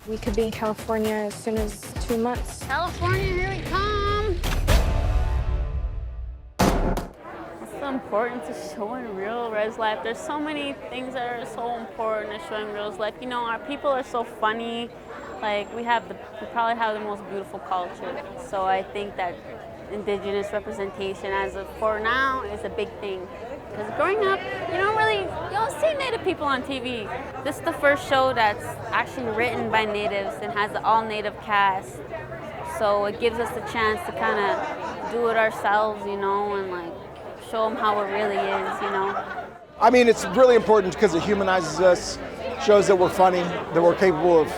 We could be in California as soon as 2 months. California, here we come. What's the importance of showing real res life? There's so many things that are so important in showing real life. You know, our people are so funny. Like, we probably have the most beautiful culture. So I think that Indigenous representation for now is a big thing. Because growing up, you don't see Native people on TV. This is the first show that's actually written by Natives and has an all-Native cast. So it gives us the chance to kind of do it ourselves, and like show them how it really is, I mean, it's really important because it humanizes us, shows that we're funny, that we're capable of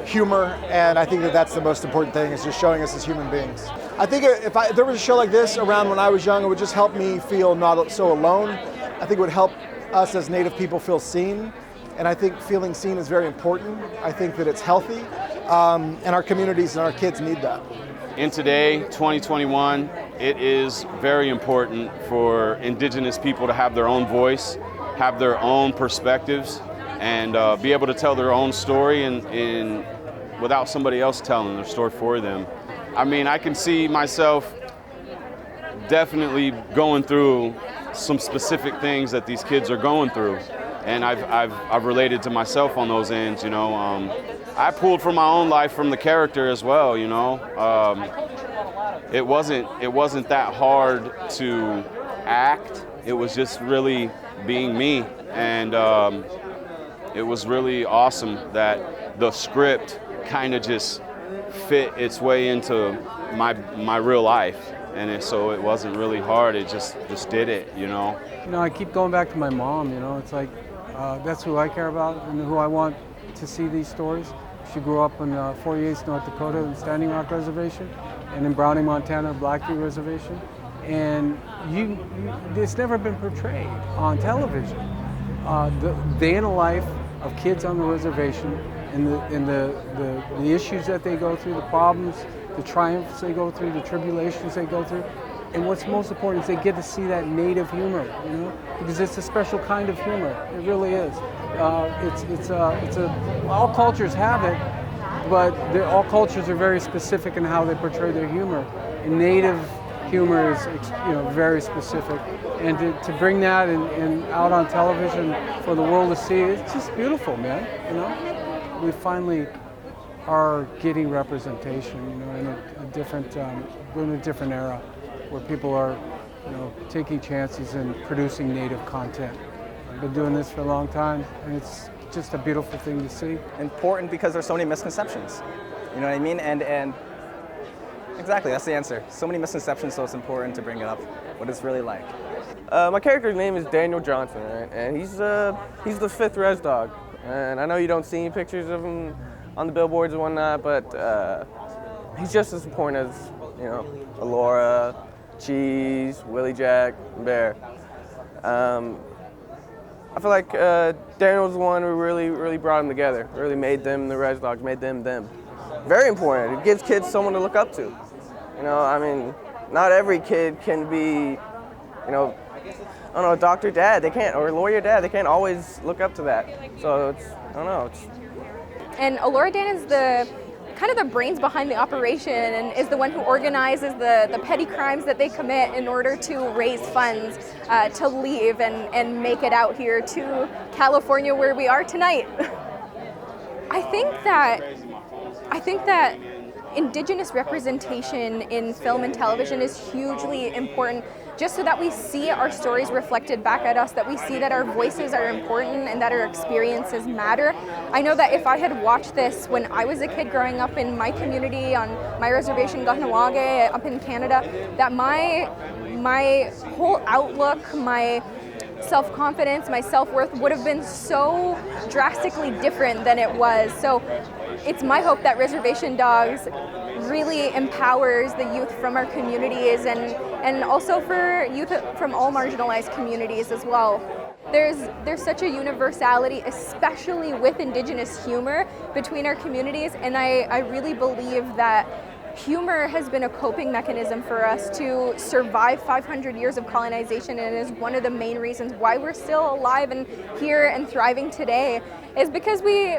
humor, and I think that that's the most important thing, is just showing us as human beings. I think if there was a show like this around when I was young, it would just help me feel not so alone. I think it would help us as Native people feel seen, and I think feeling seen is very important. I think that it's healthy, and our communities and our kids need that. In today, 2021, it is very important for Indigenous people to have their own voice, have their own perspectives, and be able to tell their own story without somebody else telling their story for them. I mean, I can see myself definitely going through some specific things that these kids are going through, and I've related to myself on those ends. I pulled from my own life from the character as well. It wasn't that hard to act. It was just really being me, and it was really awesome that the script kind of just fit its way into my real life, and so it wasn't really hard. It just did it. I keep going back to my mom. It's like that's who I care about and who I want to see these stories. She grew up in 48th North Dakota in Standing Rock Reservation, and in Browning, Montana, Blackfeet Reservation, and it's never been portrayed on television. The day in the life of kids on the reservation, and the issues that they go through, the problems, the triumphs they go through, the tribulations they go through. And what's most important is they get to see that Native humor, because it's a special kind of humor. It really is. All cultures have it, but all cultures are very specific in how they portray their humor. And Native humor is, very specific. And to bring that and out on television for the world to see, it's just beautiful, man. We finally are getting representation, in a different, we're in a different era where people are, taking chances and producing Native content. I've been doing this for a long time, and it's just a beautiful thing to see. Important because there's so many misconceptions, you know what I mean? And exactly, that's the answer. So many misconceptions, so it's important to bring it up, what it's really like. My character's name is Daniel Johnson, right? And he's the 5th res dog. And I know you don't see any pictures of him on the billboards and whatnot, but he's just as important as, Allura, Cheese, Willie Jack, and Bear. I feel like Daniel's the one who really brought them together, really made them the res dogs, made them them. Very important. It gives kids someone to look up to. Not every kid can be, doctor dad, they can't, or lawyer dad, they can't always look up to that. So And Allura Dana is the brains behind the operation, and is the one who organizes the petty crimes that they commit in order to raise funds to leave and make it out here to California, where we are tonight. I think that Indigenous representation in film and television is hugely important, just so that we see our stories reflected back at us, that we see that our voices are important and that our experiences matter. I know that if I had watched this when I was a kid growing up in my community on my reservation, Kahnawake, up in Canada, that my whole outlook, my self-confidence, my self-worth would have been so drastically different than it was. So it's my hope that Reservation Dogs really empowers the youth from our communities and also for youth from all marginalized communities as well. There's such a universality, especially with Indigenous humor, between our communities, and I really believe that humor has been a coping mechanism for us to survive 500 years of colonization, and is one of the main reasons why we're still alive and here and thriving today, is because we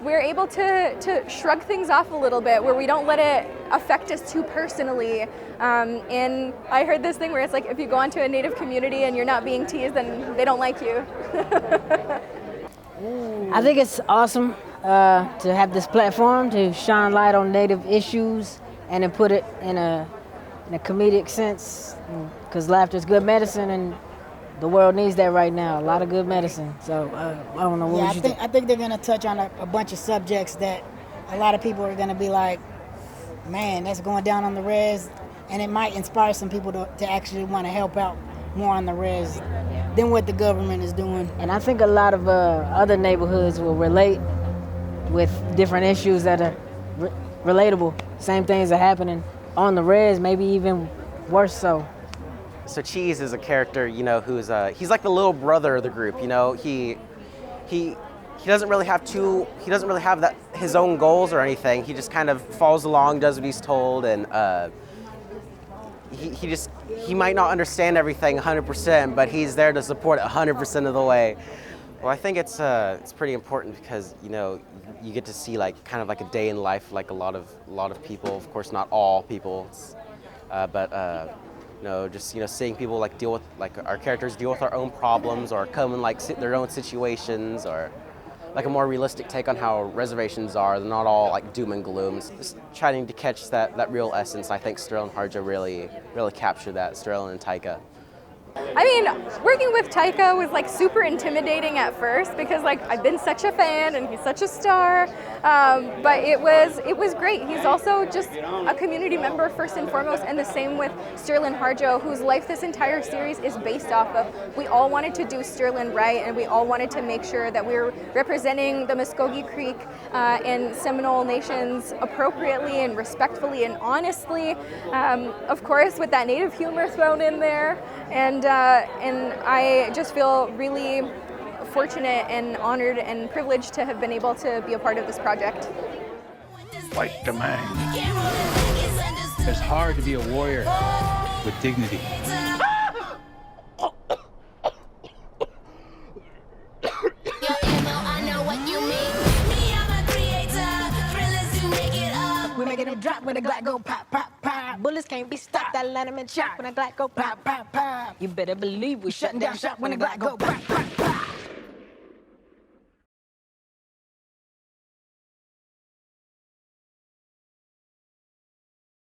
we're able to shrug things off a little bit, where we don't let it affect us too personally. And I heard this thing where it's like, if you go onto a Native community and you're not being teased, then they don't like you. I think it's awesome to have this platform to shine light on Native issues and to put it in a comedic sense, because laughter is good medicine, and the world needs that right now. A lot of good medicine. So I don't know. What would you think? I think they're going to touch on a bunch of subjects that a lot of people are going to be like, man, that's going down on the res, and it might inspire some people to actually want to help out more on the res than what the government is doing. And I think a lot of other neighborhoods will relate with different issues that are relatable. Same things are happening on the res, maybe even worse so. So Cheese is a character, you know, who's he's like the little brother of the group. You know, he doesn't really have his own goals or anything. He just kind of follows along, does what he's told, and he might not understand everything 100%, but he's there to support it 100% of the way. Well, I think it's pretty important because, you know, you get to see like kind of like a day in life, like a lot of people. Of course, not all people, but you know, just, you know, seeing people like deal with, like our characters deal with our own problems or come in like their own situations, or like a more realistic take on how reservations are. They're not all like doom and gloom. It's just trying to catch that real essence. I think Sterling Harjo really captured that, Sterling and Taika. I mean, working with Taika was like super intimidating at first because like I've been such a fan and he's such a star, but it was great. He's also just a community member first and foremost, and the same with Sterling Harjo, whose life this entire series is based off of. We all wanted to do Sterling right, and we all wanted to make sure that we were representing the Muskogee Creek and Seminole nations appropriately and respectfully and honestly, of course with that Native humor thrown in there. And I just feel really fortunate and honored and privileged to have been able to be a part of this project. Fight the man. It's hard to be a warrior with dignity. We're making them drop when the Glock go pop, pop, pop. Bullets can't be stopped, that let them in chop when the Glock go pop, pop, pop. You better believe we shutting down shop when the Glock go pop, pop, pop.